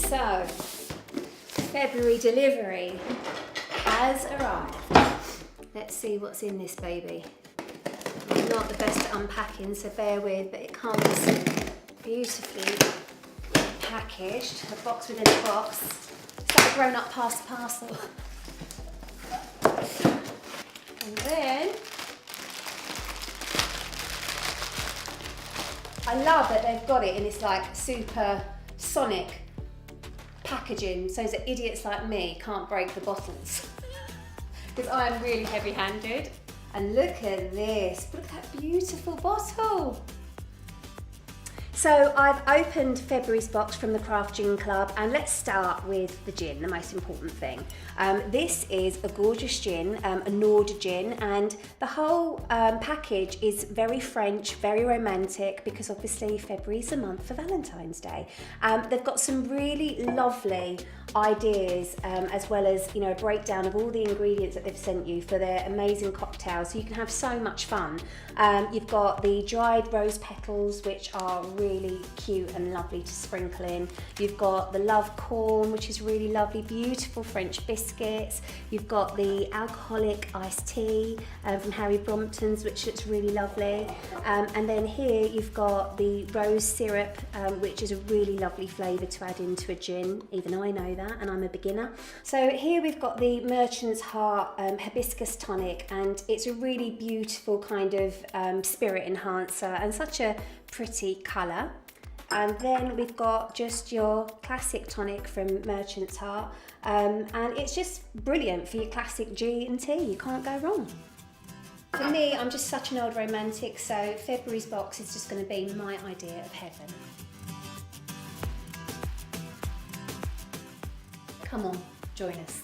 So, February delivery has arrived. Let's see what's in this baby. I'm not the best at unpacking, so bear with, but it comes beautifully packaged, a box within a box. It's like a grown-up parcel. And then, I love that they've got it in this like super sonic packaging so that idiots like me can't break the bottles. Because I'm really heavy-handed. And look at this, look at that beautiful bottle. So I've opened February's box from the Craft Gin Club, and let's start with the gin, the most important thing. This is a gorgeous gin, a Nord gin, and the whole package is very French, very romantic, because obviously February's the month for Valentine's Day. They've got some really lovely ideas, as well as, you know, a breakdown of all the ingredients that they've sent you for their amazing cocktails, so you can have so much fun. You've got the dried rose petals, which are really cute and lovely to sprinkle in. You've got the love corn, which is really lovely, beautiful French biscuits. You've got the alcoholic iced tea from Harry Brompton's, which looks really lovely. And then here you've got the rose syrup, which is a really lovely flavour to add into a gin. Even I know that, and I'm a beginner. So here we've got the Merchant's Heart hibiscus tonic, and it's a really beautiful kind of spirit enhancer and such a pretty colour. And then we've got just your classic tonic from Merchant's Heart, and it's just brilliant for your classic G&T. You can't go wrong. For me, I'm just such an old romantic, so February's box is just going to be my idea of heaven. Come on, join us.